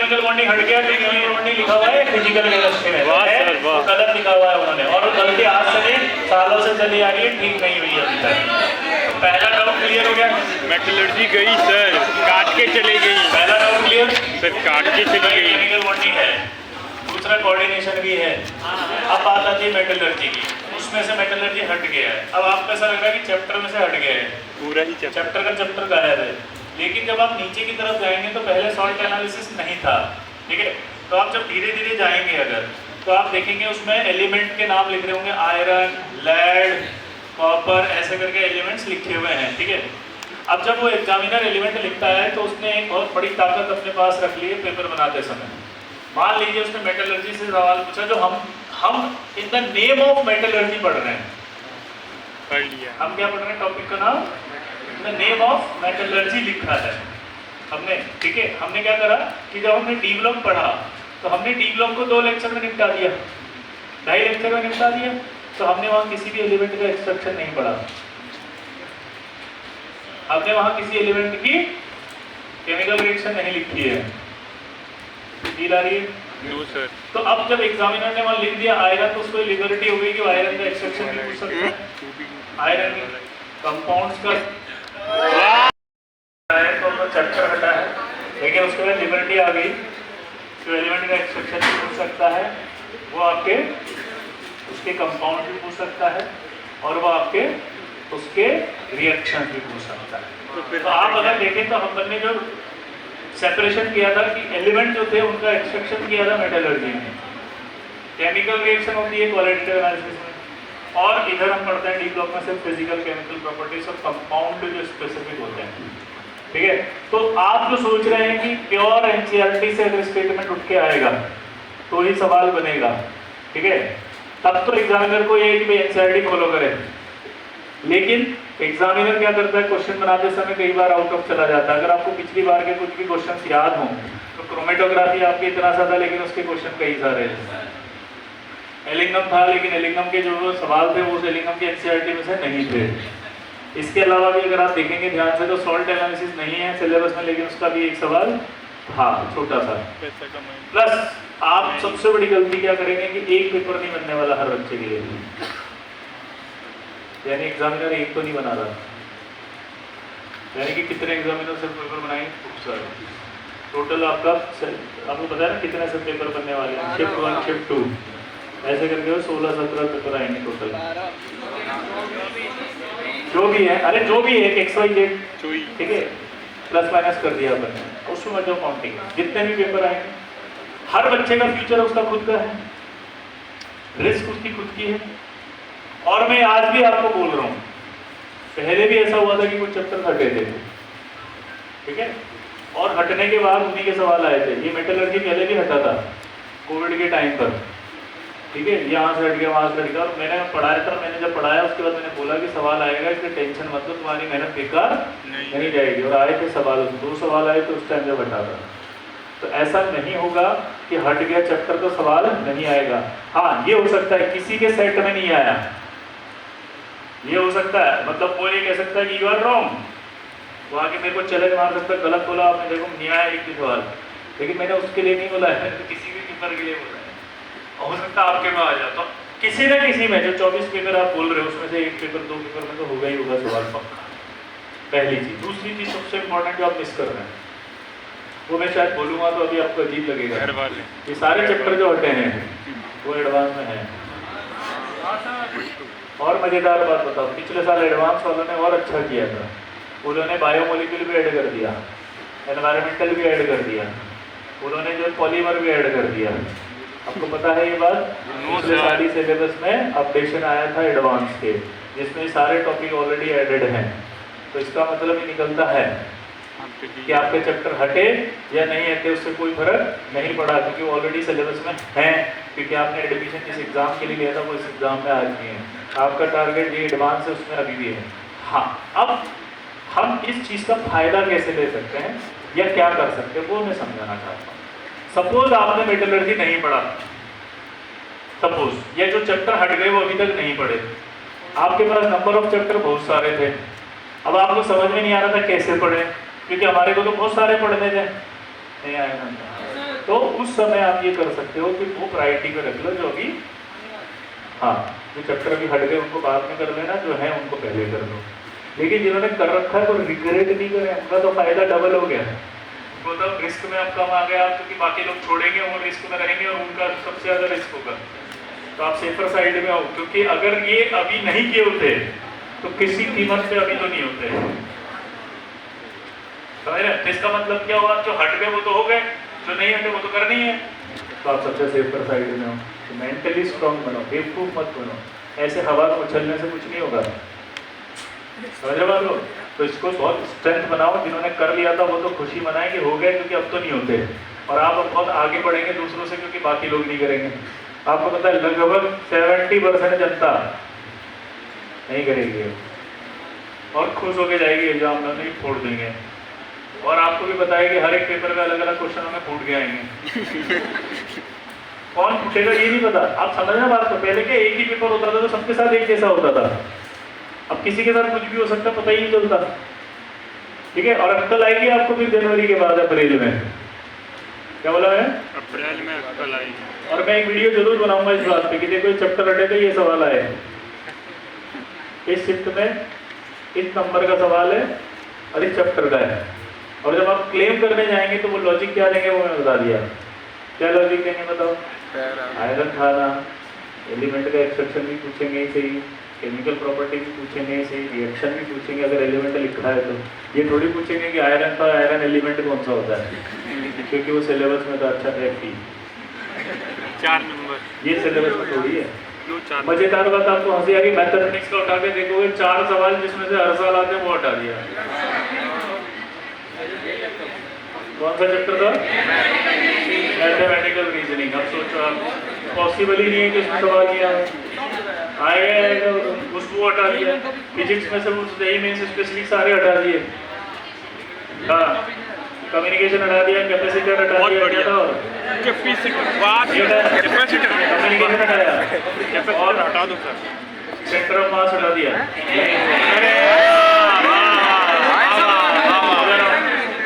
Chemical bonding हट गया, chemical bonding लिखा हुआ है फिजिकल केमिस्ट्री में, वो गलत लिखा हुआ है उन्होंने, और वो गलती आज से नहीं सालों से चली आ रही है, ठीक नहीं हुई अभी तक। पहला डाउट क्लियर हो गया? मेटलर्जी गई सर, काट के चली गई। पहला डाउट क्लियर सर, काट के चली गई। केमिकल बॉन्डिंग है, दूसरा कोऑर्डिनेशन भी है। अब बात आती है मेटलर्जी की, उसमें से मेटलर्जी हट गया है। अब आपको ऐसा लग रहा है कि चैप्टर में से हट गया है, पूरा ही चैप्टर का चैप्टर गायब है। लेकिन जब आप नीचे की तरफ जाएंगे तो पहले सॉल्ट एनालिसिस नहीं था, ठीक है? तो आप जब धीरे धीरे जाएंगे अगर, तो आप देखेंगे उसमें एलिमेंट के नाम लिख रहे होंगे, आयरन, लेड, कॉपर, ऐसे करके एलिमेंट्स लिखे हुए हैं, ठीक है? अब जब वो एग्जामिनर एलिमेंट लिखता है तो उसने एक बहुत बड़ी ताकत अपने पास रख ली है पेपर बनाते समय। मान लीजिए उसने मेटलर्जी से सवाल पूछा, जो हम in the name of metallurgy पढ़ रहे हैं, पढ़ लिया। हम क्या पढ़ रहे हैं? टॉपिक का नाम in the name of metallurgy लिखा है हमने, ठीक है? हमने क्या करा कि जब हमने डी ब्लॉक पढ़ा तो हमने डी ब्लॉक को 2 लेक्चर में निपटा दिया, 2.5 लेक्चर में निपटा दिया। तो हमने वहाँ किसी भी एलिमेंट का एक्सट्रैक्शन नहीं पढ़ा, हमने वहाँ किसी एलिमेंट की केमिकल रिएक्शन नहीं लिखी है। फील आ रही है? No sir. तो अब जब एग्जामिनर ने वहाँ लिख दिया आयरन, तो उसको लिबर्टी हो गई कि आयरन का एक्सट्रैक्शन भी पूछ सकता है, आयरन कंपाउंड्स का है तो अपना चैप्टर हटा है, लेकिन उसके बाद लिबर्टी आ गई तो एलिमेंट का एक्सट्रैक्शन भी पूछ सकता है, वो आपके उसके कंपाउंड भी पूछ सकता है, और वो आपके उसके रिएक्शन भी पूछ सकता है। तो आप अगर देखें तो हम ने जो सेपरेशन किया था कि एलिमेंट जो थे उनका एक्सट्रैक्शन किया था मेटलर्जी में, केमिकल रिएक्शन होती है क्वालिटेटिव एनालिसिस में, और इधर हम पढ़ते हैं डी ब्लॉक में सिर्फ फिजिकल केमिकल प्रॉपर्टीज और कंपाउंड जो स्पेसिफिक होते हैं, ठीक है? तो आप जो सोच रहे हैं कि प्योर एनसीईआरटी से अगर स्टेटमेंट उठ के आएगा तो ही सवाल बनेगा, ठीक है? तब तो एग्जामिनर को ये है कि भाई एनसीईआरटी फॉलो करे, लेकिन एग्जामिनर क्या करता है, क्वेश्चन बनाते समय कई बार आउट ऑफ चला जाता है। अगर आपको पिछली बार के कुछ भी क्वेश्चन याद हो तो क्रोमेटोग्राफी आपके इतना सा था, लेकिन उसके क्वेश्चन कई सारे हैं। एलिंगम था, लेकिन एलिंगम के जो सवाल थे वो उस एलिंगम के एनसीईआरटी में से नहीं थे। इसके अलावा भी अगर आप देखेंगे ध्यान से तो सॉल्ट एनालिसिस नहीं है सिलेबस में, लेकिन उसका भी एक सवाल था छोटा सा। प्लस आप सबसे बड़ी गलती क्या करेंगे कि एक पेपर नहीं बनने वाला हर बच्चे के लिए, यानी एग्जामिनर एक तो नहीं बना रहा, यानी कि कितने एग्जामिनर से पेपर बनाएंगे? खूब सारे। टोटल आपको पता है ना कितने से पेपर बनने वाले हैं? शिफ्ट 1 शिफ्ट 2 ऐसे करके 16-17 पेपर आएंगे टोटल, जो भी है। अरे जो भी है XYZ, ठीक है, प्लस माइनस कर दिया अपन, उसमें मत जाओ काउंटिंग। जितने भी पेपर आएंगे, हर बच्चे का फ्यूचर उसका खुद का है, रिस्क उसकी खुद की है। और मैं आज भी आपको बोल रहा हूँ, पहले भी ऐसा हुआ था कि कुछ चैप्टर हटे थे, ठीक है, और हटने के बाद उन्हीं के सवाल आए थे। ये मेटलर्जी पहले भी हटा था कोविड के टाइम पर, ठीक है, यहाँ से हट गया वहाँ से हट गया, और मैंने पढ़ाया था। मैंने जब पढ़ाया उसके बाद मैंने बोला कि सवाल आएगा, इसलिए टेंशन मत लो, तुम्हारी मेहनत बेकार नहीं जाएगी। और आए थे सवाल, 2 सवाल आए थे उस टाइम जब हटा था। तो ऐसा नहीं होगा कि हट गया चैप्टर तो सवाल नहीं आएगा। हाँ, ये हो सकता है किसी के सेट में नहीं आया, ये हो सकता है, मतलब वो ये कह सकता है कि यू आर रॉन्ग, वो आके मेरे को चैलेंज मार सकता है, गलत बोला आपने, देखो नहीं आया एक भी सवाल। लेकिन मैंने उसके लिए नहीं बोला है, तो किसी भी पेपर के लिए बोला है, हो सकता है आपके में आ जाए। तो किसी न किसी में जो 24 पेपर आप बोल रहे हो उसमें से 1 पेपर 2 पेपर में तो होगा ही होगा सवाल पक्का, पहली चीज। दूसरी चीज सबसे इंपॉर्टेंट जो आप मिस कर रहे हैं, वो मैं शायद बोलूँगा तो अभी आपको अजीब लगेगा, ये सारे चैप्टर जो हटे हैं वो एडवांस में है। और मजेदार बात बताओ, पिछले साल एडवांस वालों ने और अच्छा किया था, उन्होंने बायोमोलिक्यूल भी ऐड कर दिया, एनवायरमेंटल भी ऐड कर दिया, उन्होंने जो पॉलीमर भी ऐड कर दिया। आपको पता है ये बात? पिछले साल ही सिलेबस में अपडेशन आया था एडवांस के, जिसमें सारे टॉपिक ऑलरेडी एडेड हैं। तो इसका मतलब ये निकलता है कि आपके चैप्टर हटे या नहीं हटे उससे कोई फर्क नहीं पड़ा, क्योंकि वो ऑलरेडी सिलेबस में हैं, क्योंकि आपने एडमिशन जिस एग्जाम के लिए लिया था वो इस एग्जाम में आ चुके हैं। आपका टारगेट ये एडवांस है, उसमें अभी भी है। हाँ, अब हम इस चीज़ का फायदा कैसे ले सकते हैं या क्या कर सकते हैं वो मैं समझाना चाहता हूँ। सपोज आपने मेटलर्जी नहीं पढ़ा, सपोज ये जो चैप्टर हट गए वो अभी तक नहीं पढ़े, आपके पास नंबर ऑफ चैप्टर बहुत सारे थे, अब आपको समझ में नहीं आ रहा था कैसे पढ़े, क्योंकि हमारे को तो बहुत सारे पढ़ने थे, नहीं आया। तो उस समय आप ये कर सकते हो कि वो प्रायोरिटी पे रख लो जो अभी, हाँ जो चैप्टर अभी हट गए उनको बाद में कर लेना, जो है उनको पहले कर लो। लेकिन जिन्होंने कर रखा है वो रिग्रेट नहीं करें, उनका तो फायदा डबल हो गया। मतलब रिस्क में अब कम आ गया क्योंकि बाकी लोग छोड़ेंगे वो रिस्क में रहेंगे और उनका सबसे ज्यादा रिस्क होगा। तो आप सेफर साइड में आओ, क्योंकि अगर ये अभी नहीं किए होते तो किसी कीमत पे अभी तो नहीं होते, समझ रहे? तो इसका मतलब क्या हुआ, जो हट गए वो तो हो गए, जो नहीं हटे वो तो करनी है। तो आप सबसे सेफर साइड में हो, तो मेंटली स्ट्रांग बनो, बेवकूफ मत बनो, ऐसे हवा में उछलने से कुछ नहीं होगा, समझ रहे बात को? तो इसको बहुत स्ट्रेंथ बनाओ, जिन्होंने कर लिया था वो तो खुशी मनाए कि हो गए, क्योंकि अब तो नहीं होते, और आप अब बहुत आगे बढ़ेंगे दूसरों से, क्योंकि बाकी लोग नहीं करेंगे। आपको पता है लगभग 70% जनता नहीं करेगी और खुश होके जाएगी एग्जाम में, नहीं फोड़ देंगे। और आपको भी पता है कि हर एक पेपर में अलग अलग क्वेश्चन हमें फूट के आएंगे। कौन फूटेगा ये नहीं पता, आप समझना बात को। पहले क्या एक ही पेपर होता था तो सबके साथ एक जैसा होता था, अब किसी के साथ कुछ भी हो सकता, पता ही नहीं चलता, ठीक है? और अक्कल आएगी आपको फिर जनवरी के बाद, अप्रैल में। क्या बोला है? अप्रैल में अक्कल आएगी। और मैं एक वीडियो जरूर बनाऊंगा इस बात पे कि देखो चैप्टर रटे थे, ये सवाल आए इस शिफ्ट में, इस नंबर का सवाल है और इस चैप्टर का है। और जब आप क्लेम करने जाएंगे तो वो लॉजिक क्या देंगे वो मैं बता दिया। क्या लॉजिक देंगे बताओ? आयरन था ना, एलिमेंट का एक्सट्रैक्शन भी पूछेंगे सही, केमिकल प्रॉपर्टी भी पूछेंगे सही, रिएक्शन भी पूछेंगे अगर एलिमेंट लिखा है तो। ये थोड़ी पूछेंगे कि आयरन का आयरन एलिमेंट कौन सा होता है, क्योंकि वो सिलेबस में तो अच्छा है FE 4 नंबर, ये सिलेबस में थोड़ी है। 4 मजेदार बात आपको हंसी आ गई, मैथमेटिक्स का उठा के देखोगे 4 सवाल जिसमें से हर साल आते हैं वो हटा दिया। कौन सा चैप्टर था? Mathematical reasoning. अब सोचो आप, पॉसिबल ही नहीं है कि उसमें सवाल किया आएगा, उसको हटा दिया। फिजिक्स में से वो मेंस स्पेशली सारे हटा दिए, हाँ कम्युनिकेशन हटा दिया, कैपेसिटर हटा दिया, क्या था और कैपेसिटर कम्युनिकेशन हटाया और हटा दो सर, सेंटर ऑफ मास हटा दिया।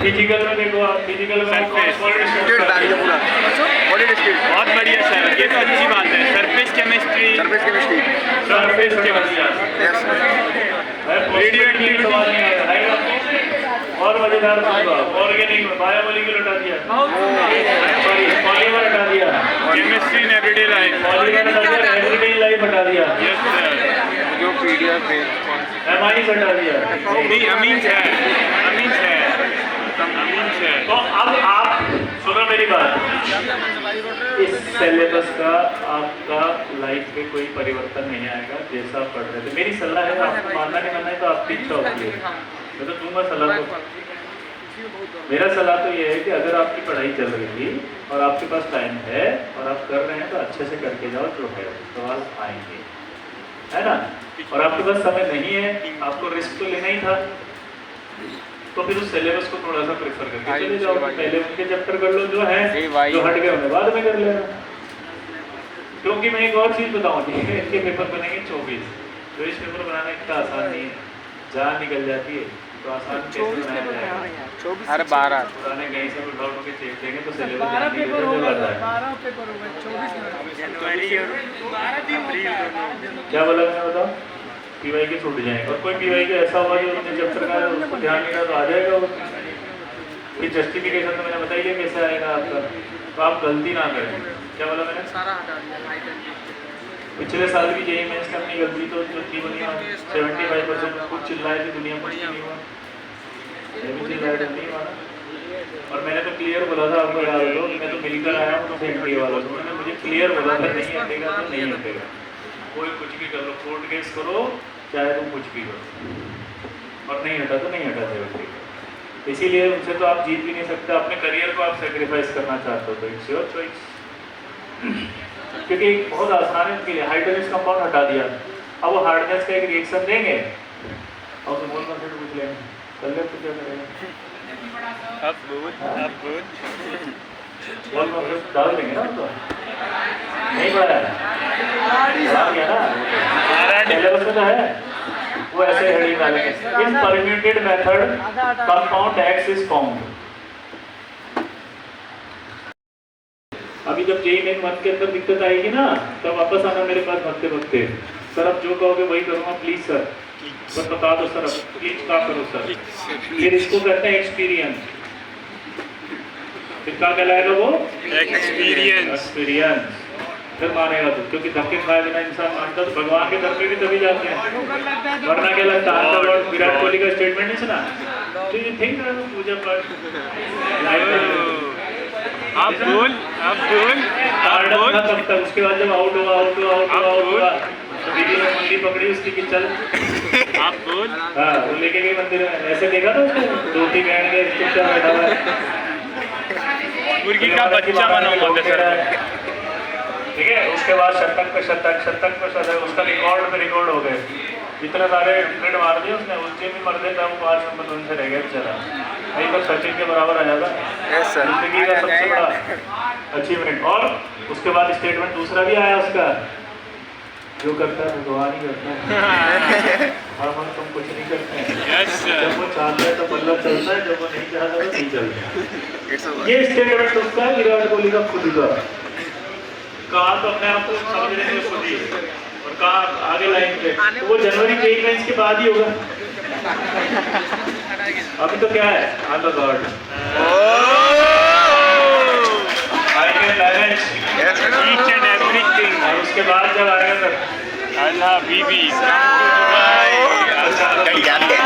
फिजिकल में देखो आप, फिजिकल में बहुत बढ़िया सर, ये तो अच्छी बात है। Surface chemistry, surface radio active सवाल नहीं आएगा। और मजेदार ऑर्गेनिक बायोमोलिक्यूल हटा दिया, सॉरी पॉलीमर हटा दिया, chemistry in everyday life, polymer हटा दिया, एवरीडे लाइफ हटा दिया, यस सर, जो PDF है एमाइंस हटा दिया, नहीं अमीन्स है, अमीन्स है, अमीन्स है। तो अब आप सुनो मेरी बात, इस सिलेबस का आपका लाइफ में कोई परिवर्तन नहीं आएगा जैसा आप पढ़ रहे थे। मेरी सलाह है, आपको मानना नहीं मानना है तो आपकी इच्छा होती है, मैं तो दूंगा सलाह। तो मेरा सलाह तो ये है कि अगर आपकी पढ़ाई चल रही थी और आपके पास टाइम है और आप कर रहे हैं तो अच्छे से करके जाओ, जो है सवाल आएंगे, है ना? और आपके पास समय नहीं है, आपको रिस्क तो लेना ही था, तो फिर उस सिलेबस को थोड़ा सा प्रेफर करके चले जाओ। पहले उनके चैप्टर कर लो जो है, जो हट गए उन्हें बाद में कर लेना। क्योंकि मैं एक और चीज़ बताऊँ, इनके पेपर बनेंगे 24, तो इस पेपर बनाना इतना आसान नहीं है, जान निकल जाती है तो आसान कैसे बनाया जाएगा? अरे 12 पुराने कहीं से उठा उठा के चेक देंगे तो सिलेबस जान पेपर हो गए, 12 पेपर हो गए, 24 जनवरी और अप्रैल क्या बोला मैंने बताओ? PY के छूट जाएंगे, और कोई PY का ऐसा होगा जो उन्होंने चैप्टर का उसको ध्यान नहीं रहा तो आ जाएगा वो। फिर जस्टिफिकेशन तो मैंने बता ही दिया कैसे आएगा आपका, तो आप गलती ना करें। क्या बोला मैंने? सारा हटा दिया। पिछले साल भी JEE मेंस में अपनी गलती तो जो थी बनी, 75% खुद चिल्लाए थे, दुनिया कुछ नहीं हुआ, चिल्लाए तो नहीं हुआ। और मैंने तो क्लियर बोला था, आपको याद हो कि मैं तो मिलकर आया हूँ तो सेंट्री वाला, तो मैंने मुझे क्लियर बोला था नहीं हटेगा तो नहीं हटेगा, कोई कुछ भी कर लो, कोर्ट केस करो चाहे तुम कुछ भी करो, और नहीं हटा तो नहीं हटा देगा। इसीलिए उनसे तो आप जीत भी नहीं सकते, अपने करियर को आप सेक्रीफाइस करना चाहते हो तो इट्स योर चॉइस। क्योंकि बहुत आसान है उनके लिए, हाइड्रोजन कंपाउंड हटा दिया, अब वो हार्डनेस का एक रिएक्शन देंगे और तो मोल कंसेंट पूछ लेंगे, कर ले तो क्या करेगा? अब मोल कंसेंट डाल देंगे ना, तो नहीं पढ़ा है ना, सिलेबस में तो है वो ऐसे हेडिंग डालेंगे, in permuted method compound X is found. अभी जब जेई मेन 1 के अंदर दिक्कत आएगी ना, तब वापस आना मेरे पास भगते भगते, सर अब जो कहोगे वही करूँगा प्लीज सर, बस बता दो सर, अब प्लीज क्या करो सर। फिर इसको कहते हैं एक्सपीरियंस। फिर क्या कहलाएगा वो? Experience. एक्सपीरियंस। फिर मानेगा तू, क्योंकि धक्के खाए बिना इंसान मानता तो भगवान के दर पे भी तभी जाते हैं, वरना क्या लगता है? आज तक विराट कोहली का स्टेटमेंट नहीं सुना? Do you think पूजा पाठ आप बोल था तब तक, उसके बाद जब आउट हुआ तो दीदी ने मंडी पकड़ी उसकी कि चल, आप बोल। हाँ वो लेके गई मंदिर में, ऐसे देखा था उसने, धोती पहन के चुपचाप बैठा हुआ है, मुर्गी का बच्चा बना हुआ था सर। ठीक है। उसके बाद शतक पे शतक, उसका रिकॉर्ड पे रिकॉर्ड हो गए, इतने सारे विकेट मार दिए उसने, उसके भी मर गए था, वो 5 नंबर उनसे रह गया बेचारा, नहीं तो सचिन के बराबर आ जाता जिंदगी का सबसे बड़ा अचीवमेंट। और उसके बाद स्टेटमेंट दूसरा भी आया उसका, जो करता है भगवान ही करता है, हम तुम कुछ नहीं करते हैं, जब वो चाहता है तो बल्ला चलता है, जब वो नहीं चाहता तो नहीं चलता। ये स्टेटमेंट उसका है विराट कोहली का खुद का, कहा तो अपने आप को समझ रहे थे खुद ही, और कहा आगे लाइन पे, तो वो जनवरी के इवेंट्स के बाद ही होगा। अभी तो क्या है, I am the God, I can manage Each and everything. और उसके बाद जब आएगा तो अल्लाह बीबी come to Dubai.